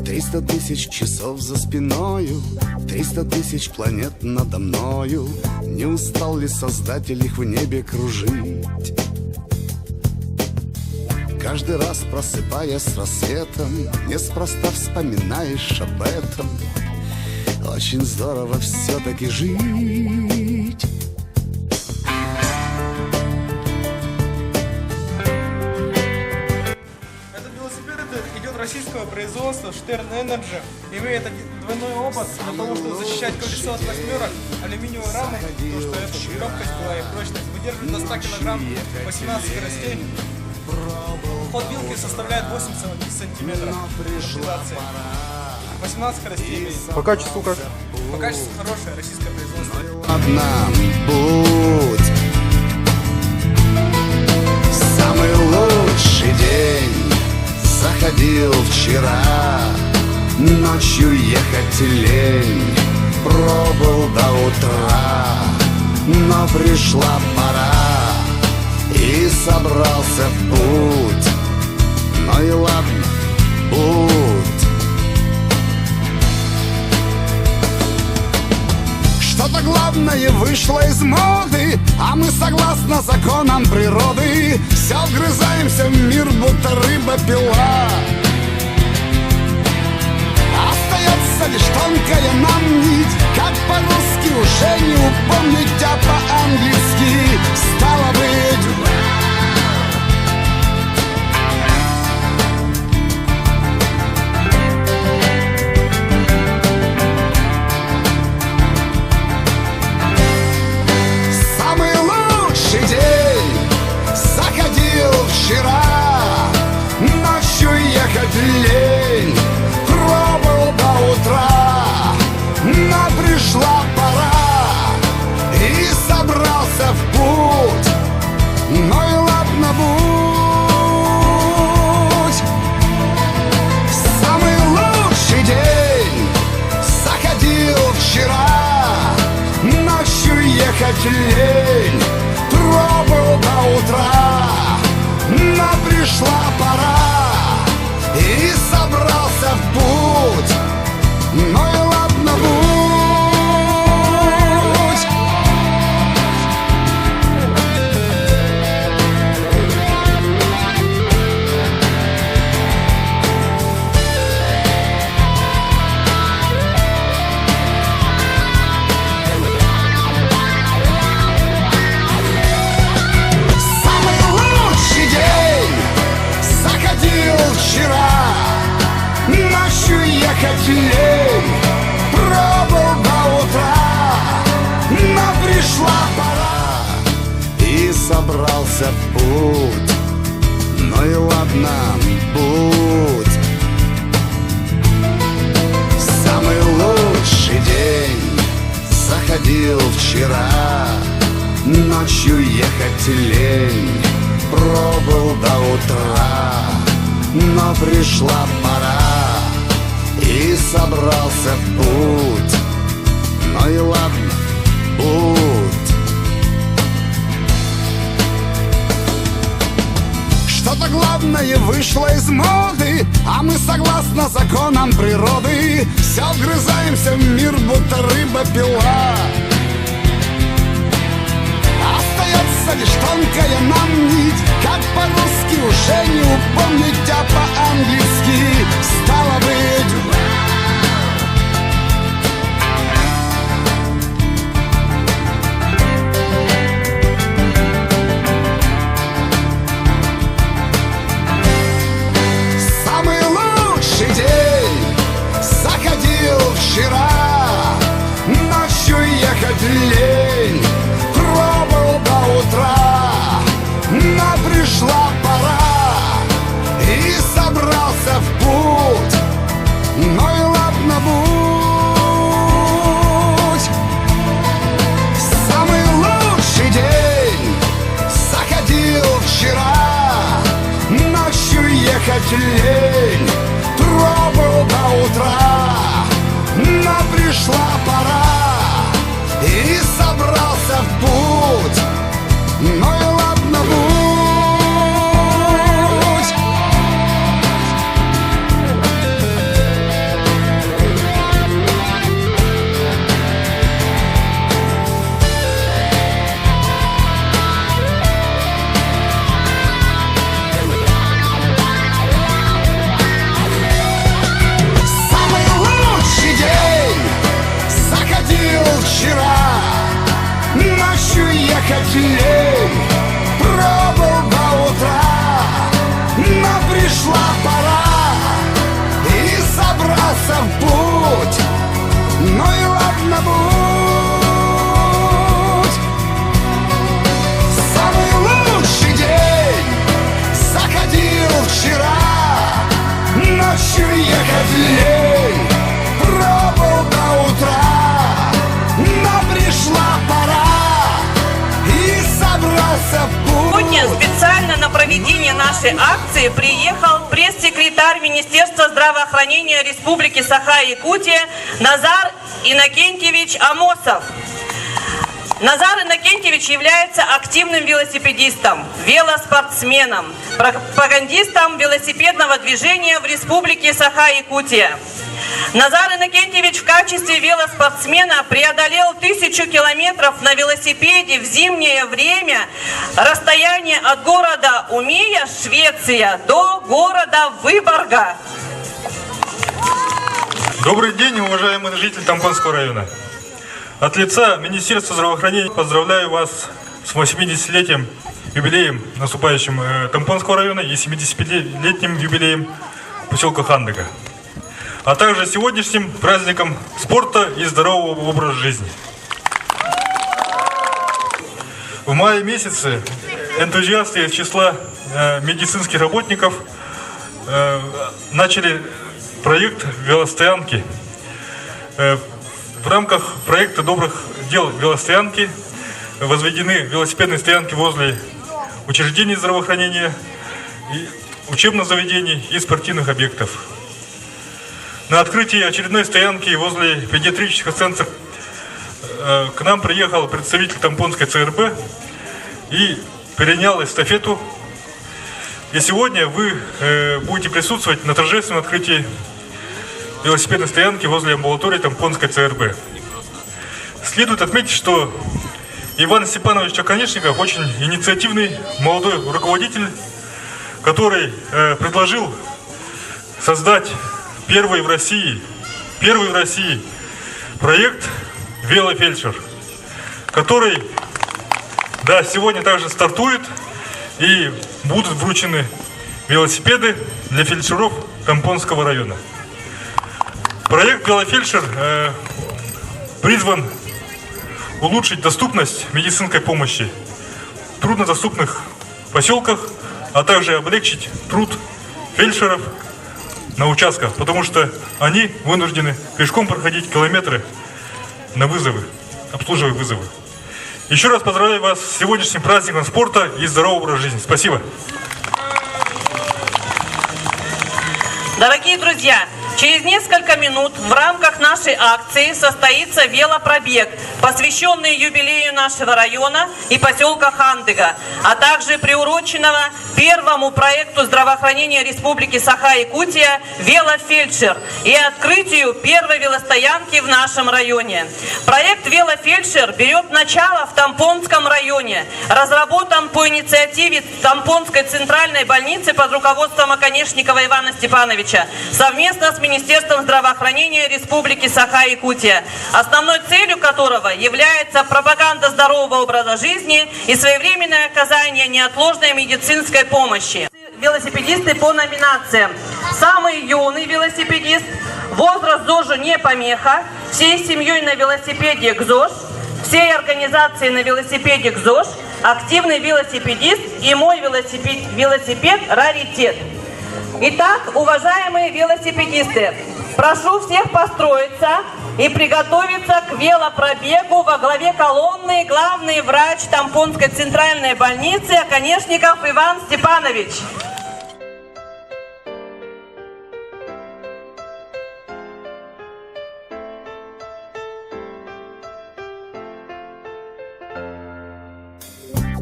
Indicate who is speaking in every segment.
Speaker 1: 300 тысяч часов за спиною, 300 тысяч планет надо мною. Не устал ли Создатель их в небе кружить? Каждый раз, просыпаясь с рассветом, неспроста вспоминаешь об этом. Очень здорово все-таки жить.
Speaker 2: Этот велосипед идет российского производства Stern Energy. Имеет двойной опыт для того, чтобы защищать колесо от восьмерок алюминиевой рамой, потому что это легкость была и прочность. Выдерживает до 100 кг, 18 скоростей. Ход вилки составляет 8 сантиметров. 18 скоростей имеет.
Speaker 3: По качеству как?
Speaker 2: По качеству хорошее, российское производство.
Speaker 1: Одна будь самый лучший день заходил вчера. Ночью ехать лень, пробыл до утра. Но пришла пора и собрался в путь. Ну и ладно, будь. Что-то главное вышло из моды, а мы согласно законам природы все вгрызаемся в мир, будто рыба-пила. Остается лишь тонкая нам нить, как по-русски уже не упомнить, а по-английски стало быть. Самый лучший день заходил вчера. Ночью ехать лень, пробыл до утра. Но пришла пора и собрался в путь. Ну и ладно, будь. Самый лучший день заходил вчера. Ночью ехать лень, пробыл до утра. Но пришла пора и собрался в путь. Ну и ладно, будь. Самый лучший день заходил вчера. Ночью ехать лень, пробыл до утра. Но пришла пора и собрался в путь. Ну и ладно, будь. Самый лучший день заходил вчера. Ночью ехать лень, пробыл до утра. Но пришла пора и собрался в путь. Ну и ладно, будь. Что-то главное вышло из моды, а мы согласно законам природы все вгрызаемся в мир, будто рыба-пила. Остается лишь тонкая нам нить, как по-русски уже не упомнить, а по-английски стало быть. Самый лучший день заходил вчера. Ночью ехать лень, пробыл до утра. Но пришла пора и собрался в путь. Ну и ладно, будь. Самый лучший день заходил вчера. Ночью ехать лень, пробыл до утра. Но пришла пора и собрался в путь. Ну и ладно, будь. капелей пробыл до утра, но пришла пора и собрался в путь. Ну и ладно, будь. Самый лучший день заходил вчера, ночью ехать лень, пробыл до утра, но пришла пора и собрался в путь.
Speaker 3: Сегодня специально на проведение нашей акции приехал пресс-секретарь Министерства здравоохранения Республики Саха-Якутия Назар Иннокентьевич Амосов. Назар Иннокентьевич является активным велосипедистом, велоспортсменом, пропагандистом велосипедного движения в Республике Саха-Якутия. Назар Иннокентьевич в качестве велоспортсмена преодолел 1000 километров на велосипеде в зимнее время расстояние от города Умея, Швеция, до города Выборга.
Speaker 4: Добрый день, уважаемые жители Тампонского района. От лица Министерства здравоохранения поздравляю вас с 80-летием юбилеем наступающим Тампонского района и 75-летним юбилеем поселка Хандыга, а также сегодняшним праздником спорта и здорового образа жизни. В мае месяце энтузиасты из числа медицинских работников начали проект велостоянки. В рамках проекта добрых дел велостоянки возведены велосипедные стоянки возле учреждений здравоохранения, учебных заведений и спортивных объектов. На открытии очередной стоянки возле педиатрического центра к нам приехал представитель Тампонской ЦРБ и перенял эстафету. И сегодня вы будете присутствовать на торжественном открытии велосипедной стоянки возле амбулатории Тампонской ЦРБ. Следует отметить, что Иван Степанович Чаконечников очень инициативный молодой руководитель, который предложил создать первый в России проект «Велофельдшер», который сегодня также стартует, и будут вручены велосипеды для фельдшеров Тампонского района. Проект «Велофельдшер» призван улучшить доступность медицинской помощи в труднодоступных поселках, а также облегчить труд фельдшеров на участках, потому что они вынуждены пешком проходить километры на вызовы, обслуживая вызовы. Еще раз поздравляю вас с сегодняшним праздником спорта и здорового образа жизни. Спасибо.
Speaker 3: Дорогие друзья, через несколько минут в рамках нашей акции состоится велопробег, посвященный юбилею нашего района и поселка Хандыга, а также приуроченного первому проекту здравоохранения Республики Саха-Якутия «Велофельдшер» и открытию первой велостоянки в нашем районе. Проект «Велофельдшер» берет начало в Тампонском районе, разработан по инициативе Тампонской центральной больницы под руководством Оконешникова Ивана Степановича совместно с Министерством здравоохранения Республики Саха-Якутия, основной целью которого является пропаганда здорового образа жизни и своевременное оказание неотложной медицинской помощи. Велосипедисты по номинациям: самый юный велосипедист, возраст ЗОЖу не помеха, всей семьей на велосипеде к ЗОЖ, всей организации на велосипеде к ЗОЖ, активный велосипедист и мой велосипед раритет. Итак, уважаемые велосипедисты, прошу всех построиться и приготовиться к велопробегу. Во главе колонны главный врач Тампонской центральной больницы Оконешников Иван Степанович.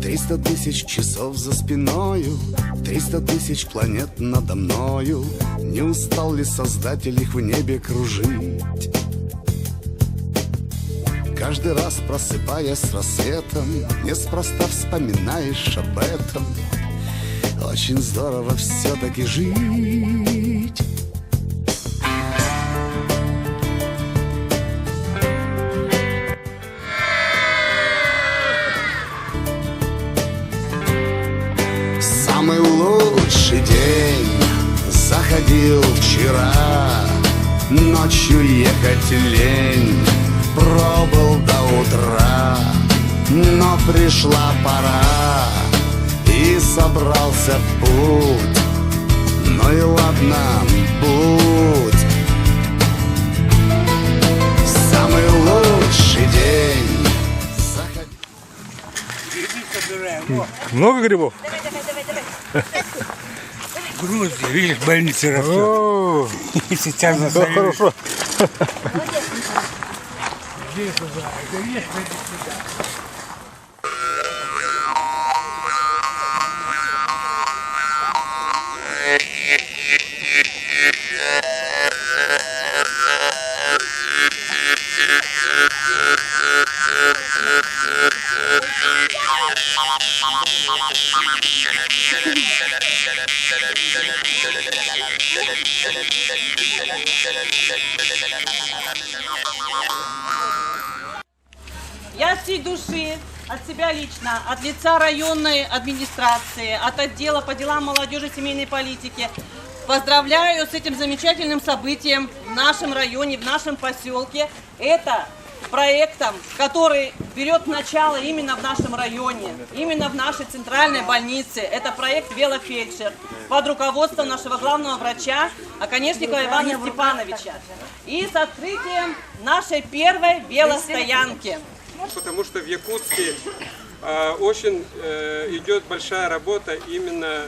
Speaker 1: Триста тысяч часов за спиною, 300 тысяч планет надо мною. Не устал ли Создатель их в небе кружить? Каждый раз, просыпаясь с рассветом, неспроста вспоминаешь об этом. Очень здорово все-таки жить. ходил вчера, ночью ехать лень, пробыл до утра, но пришла пора, и собрался в путь. Ну и ладно, будь. Самый лучший день.
Speaker 5: Много грибов?
Speaker 6: Грузия, видишь, больницы растут.
Speaker 5: О,
Speaker 6: Сейчас
Speaker 5: да,
Speaker 6: засолили.
Speaker 5: хорошо.
Speaker 3: Я от всей души, от себя лично, от лица районной администрации, от отдела по делам молодежи и семейной политики поздравляю с этим замечательным событием в нашем районе, в нашем поселке. Это проектом, который берет начало именно в нашем районе, именно в нашей центральной больнице. Это проект «Велофельдшер» под руководством нашего главного врача Оконечникова Ивана Степановича. И с открытием нашей первой велостоянки.
Speaker 7: Потому что в Якутске очень идет большая работа именно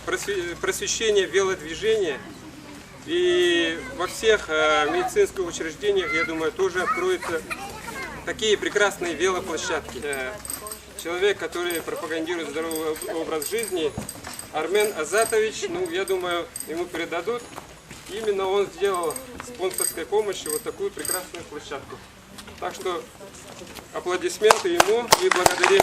Speaker 7: просвещения велодвижения. И во всех медицинских учреждениях, я думаю, тоже откроются такие прекрасные велоплощадки. Человек, который пропагандирует здоровый образ жизни, Армен Азатович, ну, я думаю, ему передадут. Именно он сделал спонсорской помощью вот такую прекрасную площадку. Так что аплодисменты ему и благодарим.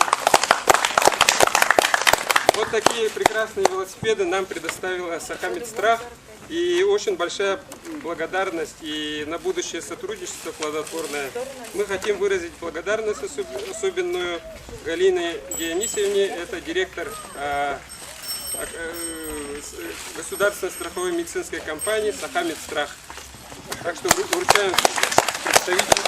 Speaker 7: Вот такие прекрасные велосипеды нам предоставила Сахамедстрах. И очень большая благодарность и на будущее сотрудничество плодотворное. Мы хотим выразить благодарность особенную Галине Дионисьевне, это директор государственной страховой медицинской компании Сахамедстрах. Так что вручаем представителю.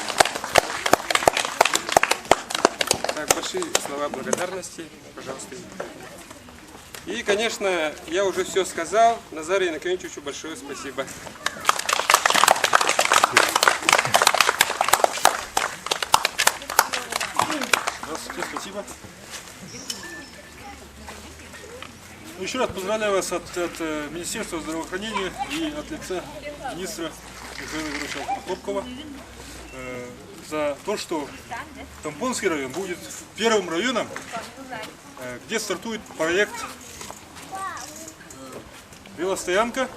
Speaker 7: Так, большие слова благодарности, пожалуйста. И, конечно, я уже все сказал. Назару Януковичу большое спасибо.
Speaker 4: Здравствуйте, спасибо. Ну, еще раз поздравляю вас от Министерства здравоохранения и от лица министра Михаила Егоровича Хлопкова за то, что Тампонский район будет первым районом, где стартует проект велостоянка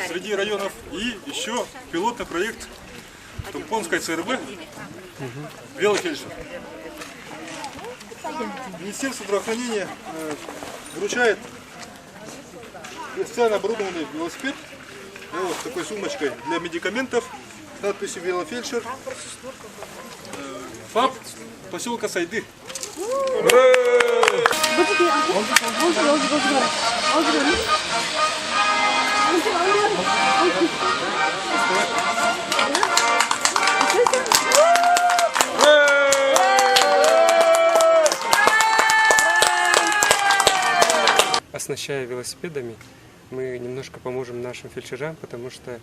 Speaker 4: среди районов и еще пилотный проект Тампонской ЦРБ «Велофельдшер». Министерство здравоохранения вручает специально оборудованный велосипед вот с такой сумочкой для медикаментов с надписью «Велофельдшер». ФАП поселка Сайды.
Speaker 7: Оснащая велосипедами, мы немножко поможем нашим фельдшерам, потому что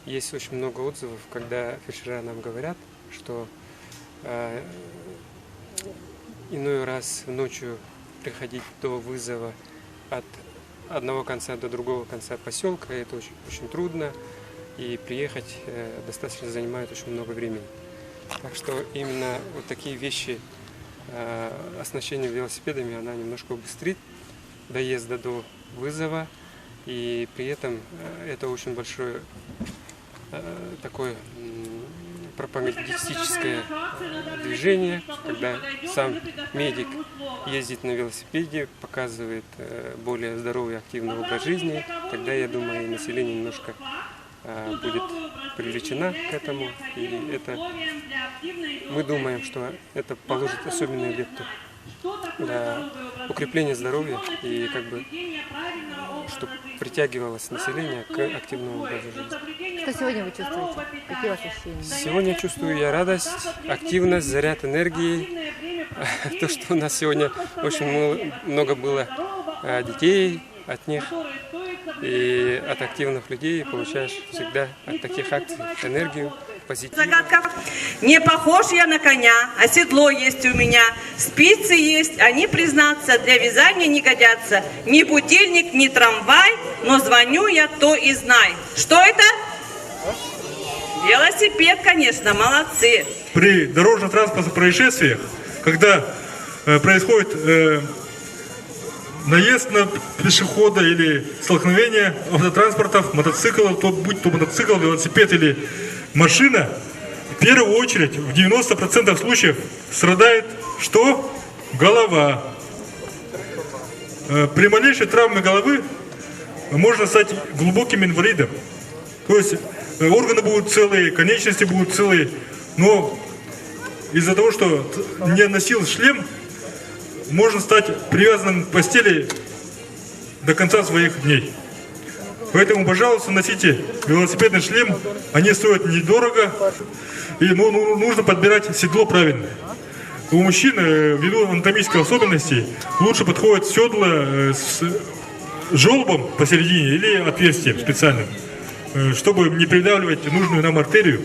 Speaker 7: есть очень много отзывов, когда фельдшера нам говорят, что иной раз ночью приходить до вызова от одного конца до другого конца поселка, это очень, очень трудно, и приехать достаточно занимает очень много времени. Так что именно вот такие вещи, оснащение велосипедами, она немножко убыстрит доезда до вызова, и при этом это очень большое такое пропагандистическое движение, когда сам медик ездит на велосипеде, показывает более здоровый, активный образ жизни, тогда, я думаю, и население немножко будет привлечено к этому, и это, мы думаем, что это положит особенную лепту для укрепления здоровья и как бы чтобы притягивалось население к активному образу жизни.
Speaker 8: Что сегодня вы чувствуете? Какие у вас ощущения?
Speaker 7: Сегодня чувствую я радость, активность, заряд энергии. То, что у нас сегодня очень много было детей от них. И от активных людей получаешь всегда от таких акций энергию, позитив.
Speaker 3: Загадка. Не похож я на коня, а седло есть у меня. Спицы есть, они, признаться, для вязания не годятся. Ни будильник, ни трамвай, но звоню я, то и знай. Что это? Велосипед, конечно, молодцы.
Speaker 4: При дорожно-транспортных происшествиях, когда происходит наезд на пешехода или столкновение автотранспортов, мотоциклов, будь то мотоцикл, велосипед или машина, в первую очередь, в 90% случаев страдает что? Голова. При малейшей травме головы можно стать глубоким инвалидом. То есть органы будут целые, конечности будут целые, но из-за того, что не носил шлем, можно стать привязанным к постели до конца своих дней. Поэтому, пожалуйста, носите велосипедный шлем. Они стоят недорого. И нужно подбирать седло правильно. У мужчин, ввиду анатомических особенностей, лучше подходит седло с желобом посередине или отверстием специальным, чтобы не придавливать нужную нам артерию.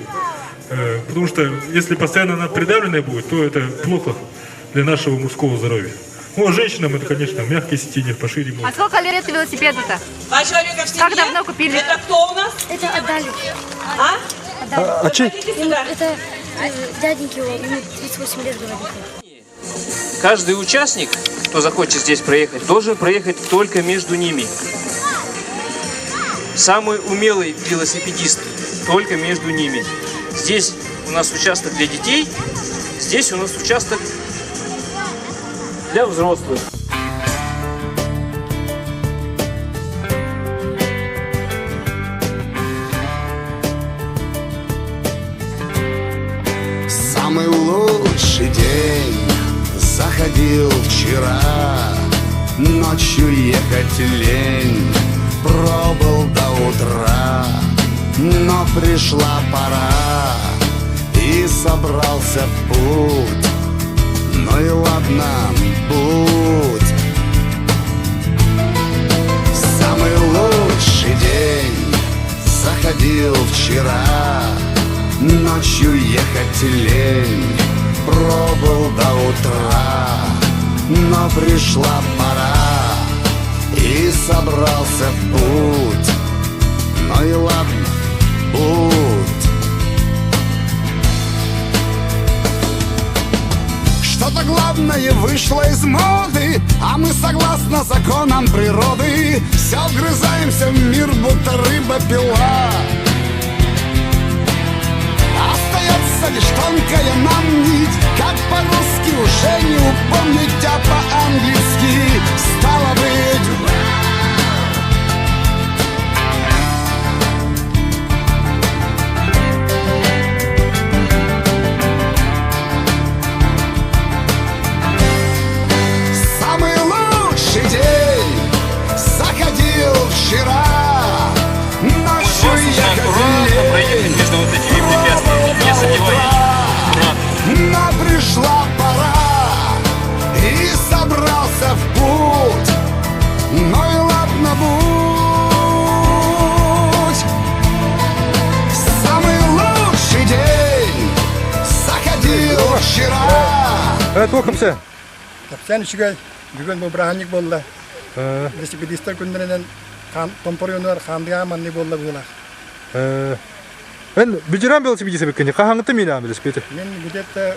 Speaker 4: Потому что если постоянно она придавленная будет, то это плохо для нашего мужского здоровья. Ну, а женщинам это, конечно, мягкие сиденья, пошире.
Speaker 8: А сколько лет велосипеду-то?
Speaker 3: Два человека в семье.
Speaker 8: Как давно купили?
Speaker 3: Это кто у нас?
Speaker 9: Это отдали.
Speaker 3: А?
Speaker 5: А чей?
Speaker 9: Это дяденьки его, ему 38 лет говорит.
Speaker 10: Каждый участник, кто захочет здесь проехать, должен проехать только между ними. Самый умелый велосипедист только между ними. Здесь у нас участок для детей, здесь у нас участок для взрослых.
Speaker 1: Самый лучший день заходил вчера. Ночью ехать лень, пробыл до утра. Но пришла пора, и собрался в путь. Ну и ладно, будь. Самый лучший день заходил вчера. Ночью ехать лень, пробыл до утра. Но пришла пора, и собрался в путь. Ну и ладно, будь. Что-то главное вышло из моды, а мы согласно законам природы все вгрызаемся в мир, будто рыба-пила. Остается лишь тонкая нам нить, как по-русски уже не упомнить, а по-английски стало быть. Самый лучший день заходил вчера. Ночью ехать
Speaker 10: между вот этими препятствиями, не задевая.
Speaker 1: Но пришла пора, и собрался в путь. Ну и ладно, будь. Самый лучший день заходил вчера.
Speaker 5: Тоқымсы.
Speaker 2: Sen içige bugün bu brahanik bolla. Velosipedistler günlerinden tomporuyorlar, kandıya manni bolla bular.
Speaker 5: Мен бюджерам велосипедисі беккенде, қағаңыты мені велосипеді.
Speaker 2: Men где-то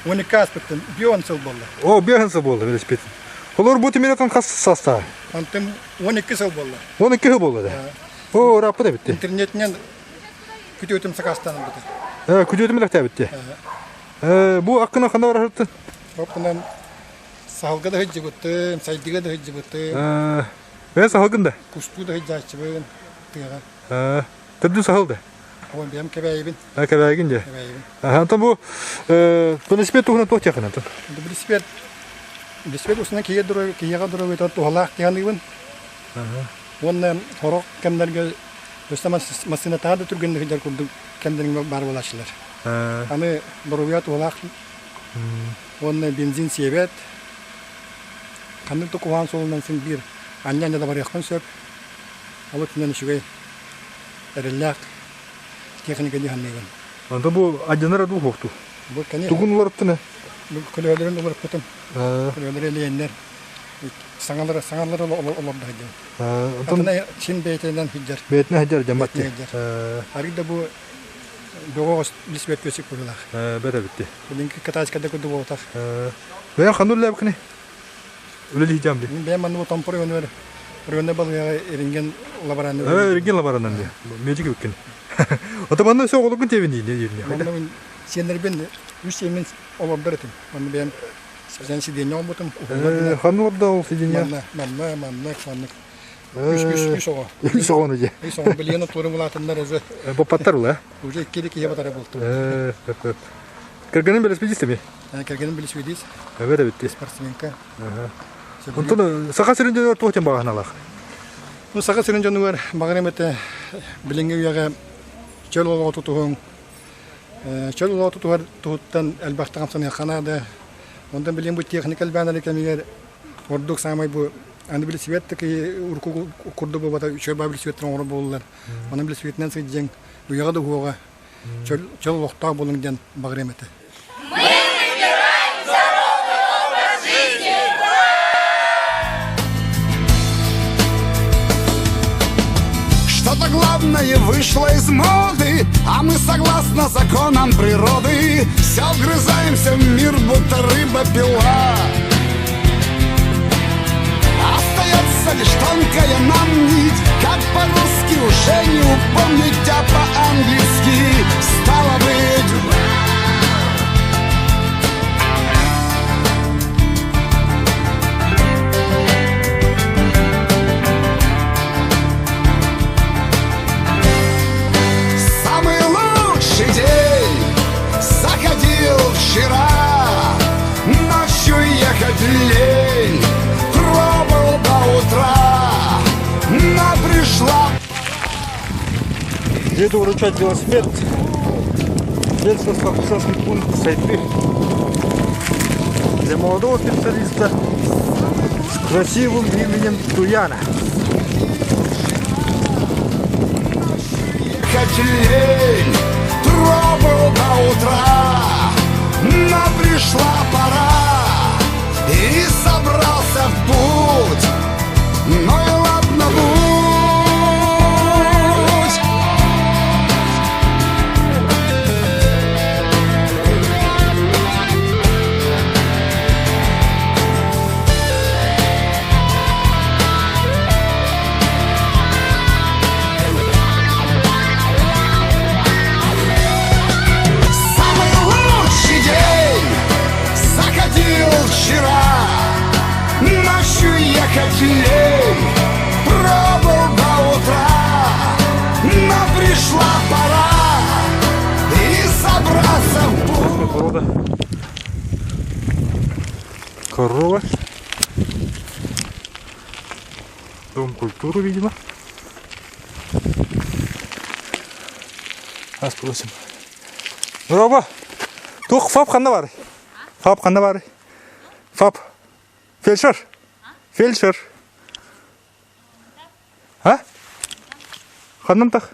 Speaker 2: 12 аспектен, 10 жыл болды.
Speaker 5: О, 5 жыл болды велосипед. Олар бұты мен атан қасы састағы.
Speaker 2: Антым 12 жыл болды.
Speaker 5: 12 жыл болды да. О, рапы да бітті.
Speaker 2: Интернетінен күтетім сақастаным бұты.
Speaker 5: Күдетім ләқті бітті. Бұл аққына қанда бар ажыртты?
Speaker 2: Бұнан сағылға да хыджы бұты, сайдыға да хыджы бұты,
Speaker 5: Сағылғында?
Speaker 2: кұсту да хыджы açы бұн, тыға.
Speaker 5: Түрдің сағылды?
Speaker 2: Оған бәйім кәбәйбін.
Speaker 5: Кәбәйгін де. Антон бұл велосипед тұғынан тоқ тияқын антон?
Speaker 2: Велосипед ұсына кейеға дұры өйтен туғалақ тияғанығын.
Speaker 5: Onun horok kemlerge Üstelik masina tadı türgünde hıcar kurduk kendilerine bar bulaşırlar. Ama boruyat olak onun benzin sebet kandık da kuvan solundan sen bir anne da var yakın söp alıp ne şuy erlak teknik ediyor hanımefendi.
Speaker 4: Anda bu acınlara du hoktu.
Speaker 5: Bu kanı.
Speaker 4: Tugunlar attı.
Speaker 5: Bu kulübelerin olur kutum. Kulübeleri leyenler. Sangalar olur da hediye. Antına Çin beytinden hiccar.
Speaker 4: Beytine hiccar cemaatli.
Speaker 5: Harika bu doğu lisbet göçük buralar.
Speaker 4: Bete bitti.
Speaker 5: Bugünkü kataskada kudu bu otak.
Speaker 4: Ben kandulla bakne. Öyle diyeceğim de.
Speaker 5: Ben manu tampori onu ver. Rönde balı ya eringen labaran.
Speaker 4: Eringen labarandan diye. Mecik bakne. O da bana soğuk olukun tevin değil diye.
Speaker 5: Ben senler ben üç yemin olabilirim. Ben sen sidin yok mutum?
Speaker 4: Kandur da olsun diye.
Speaker 5: Manla. Üç o.
Speaker 4: Üç o ne?
Speaker 5: Üç o biliyorsun turun bulatınlar özü.
Speaker 4: Bu patlar ula.
Speaker 5: Uca ikili ki yabatara buldu.
Speaker 4: Kırgının böyle spijiste mi?
Speaker 5: Kırgının böyle spijist.
Speaker 4: Evet bitti.
Speaker 5: Sportsmenka.
Speaker 4: Onu sakat sürünce de tuğçen bağına lak.
Speaker 5: Bu sakat sürünce onu var. Bağına mete bilingi yaga çöl ola tutuğun. Çöl ola tutuğun tuğuttan elbette kamsanı Kanada. Ondan bilin bu teknikal bandalı kemiğer orduk samay bu andi bile sivette ki urku kurdu bu bata çöl babili sivetten onu bollar. Onun bile sivetten sejeng bu yaga da huğa çöl vakta bolundan bağremete.
Speaker 1: Что-то главное вышло из моды, а мы согласно законам природы все вгрызаемся в мир, будто рыба-пила. Остается лишь тонкая нам нить, как по-русски уже не упомнить, а по-английски стало быть. Вчера ночью ехать лень, пробовал до утра, но пришла.
Speaker 4: Еду вручать велосипед. Сельско-спортивный пункт Сайты. Для молодого специалиста с красивым именем Туяна.
Speaker 1: Ехать лень, пробовал до утра. Но пришла пора, и собрался в путь. Ну и ладно, будь. Вчера ночью ехать лень, пробовал до утра, но пришла пора, и собрался в путь.
Speaker 4: Порода. Корова. Дом культуры, видимо. А спросим. Роба, тух фаб ханна бар. Фаб ханна бар. Фаб. Фельдшер. Фельдшер. А? Ханнам так.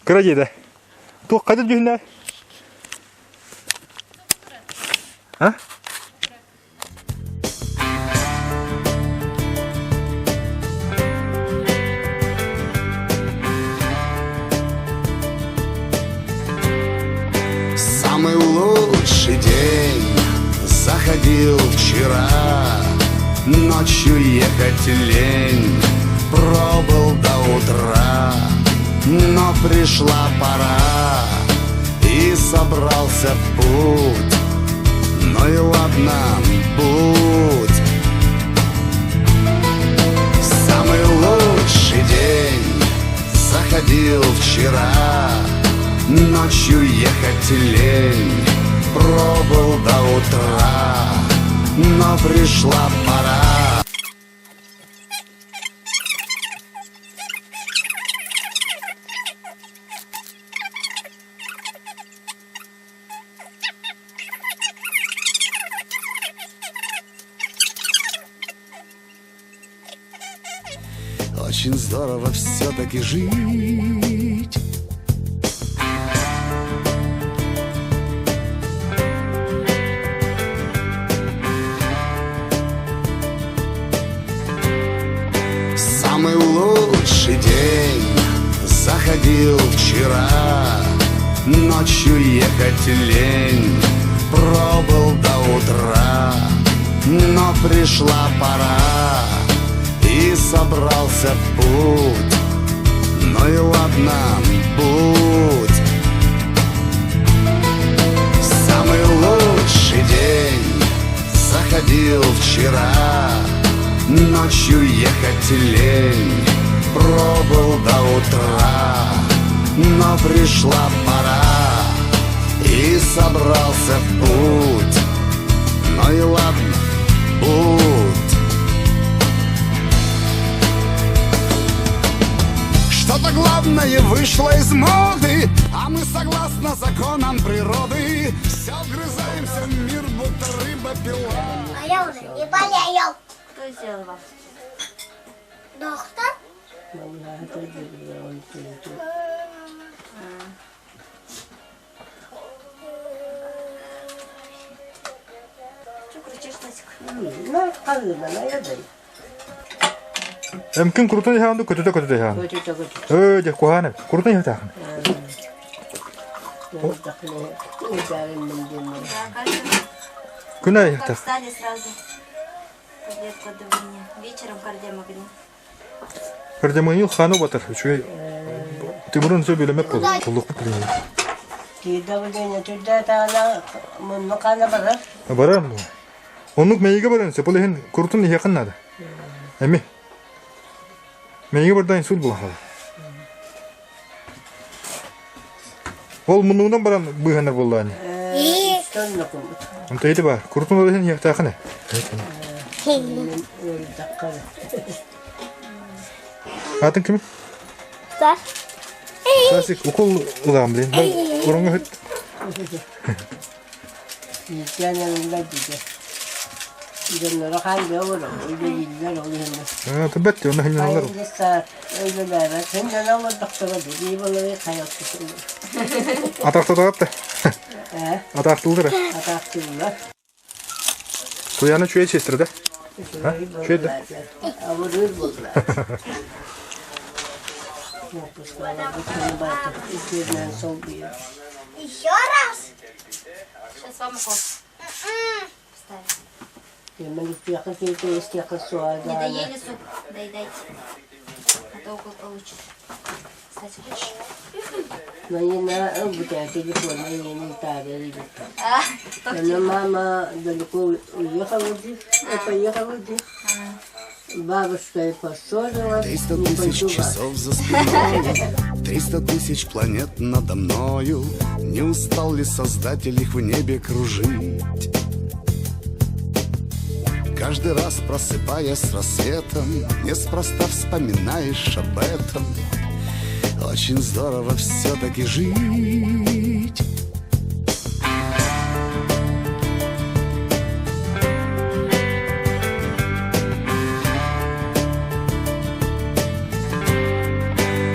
Speaker 4: Кради, да. Тух кадет дюхна. А?
Speaker 1: Самый лучший день заходил вчера. Ночью ехать лень, пробыл до утра. Но пришла пора, и собрался в путь. Ну и ладно, будь. Самый лучший день заходил вчера. Ночью ехать лень, пробыл до утра. но пришла пора. Очень здорово все-таки жить. Самый лучший день заходил вчера. Ночью ехать лень, пробыл до утра. Но пришла пора, и собрался в путь. Ну и ладно, будь. Самый лучший день заходил вчера. Ночью ехать лень, пробыл до утра. Но пришла пора, и собрался в путь. Ну и ладно, будь. Что-то главное вышло из моды, а мы согласно законам природы все вгрызаемся в мир, будто рыба-пила.
Speaker 9: А я уже не болею.
Speaker 8: Кто сделал вам?
Speaker 9: Доктор?
Speaker 8: Что кричишь, Насик?
Speaker 4: Эмкин куртун яханду көтөтө яхан. Дек куханы. Куртун яхан. Күнә яхта.
Speaker 8: Встали сразу. Таблетку давления. Вечером кардиомагнит.
Speaker 4: Кардиомагнит хану батыр. Чуй. Тимурун сө белеме куллук билеме.
Speaker 11: Давление туда тана мукана барар.
Speaker 4: Барар. Онук мейге баран сепулехин куртун яхан нада. Эми. Мейге бардан сул булха. Ол мунудан баран быганар булланы. Антайды бар. Куртун олехин яктаханы. Атын ким?
Speaker 9: Стас.
Speaker 4: Стасик укол улам блин. Уронга хет. Табетти оны хинен алар. Атакты тагапты. Атактылдыр. Туяны чуя честирде. Чуйды.
Speaker 9: Еще раз?
Speaker 8: Сейчас вам укол.
Speaker 11: Не
Speaker 8: доели суп, доедайте. А то укол получишь. Кстати, хочешь?
Speaker 11: Мама далеко уехала, поехала. Бабушка и поссорилась.
Speaker 1: 300 тысяч часов за спиной, 300 тысяч планет надо мною. Не устал ли Создатель их в небе кружить? Каждый раз, просыпаясь с рассветом, неспроста вспоминаешь об этом. Очень здорово все-таки жить.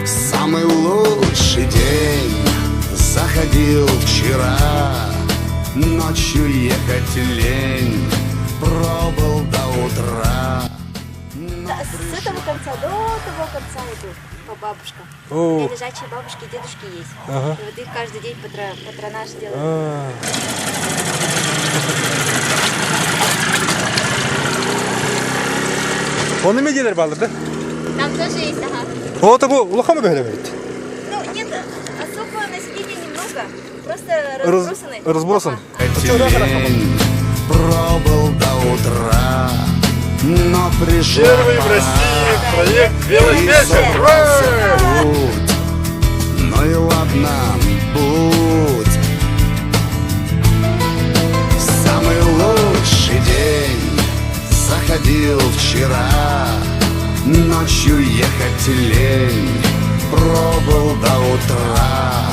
Speaker 1: Самый лучший день заходил вчера. Ночью ехать лень, пробыл до утра.
Speaker 8: С этого конца до того конца идут по бабушкам. Где лежачие бабушки и дедушки есть. И вот их каждый день патронаж делают.
Speaker 4: Onu mu gelir balır da?
Speaker 8: Там тоже есть, ага.
Speaker 4: O da bu ulağa mı böyle verdi?
Speaker 8: Ну, нет, особо населения немного. Просто разбросаны.
Speaker 4: Разбросан.
Speaker 1: Лень, пробыл до утра. Но пришел
Speaker 4: Первый в России проект «Белый вечер».
Speaker 1: Ну и ладно, будь. Самый лучший день любил вчера. Ночью ехать лень, пробыл до утра.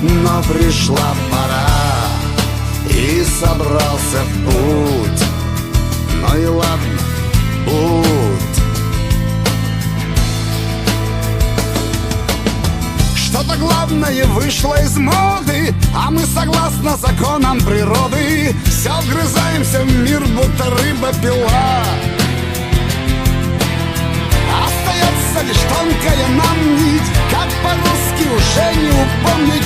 Speaker 1: Но пришла пора, и собрался в путь. Ну и ладно, будь. Что-то главное вышло из моды, а мы согласно законам природы все вгрызаемся в мир, будто рыба-пила. Остается лишь тонкая нам нить, как по-русски уже не упомнить.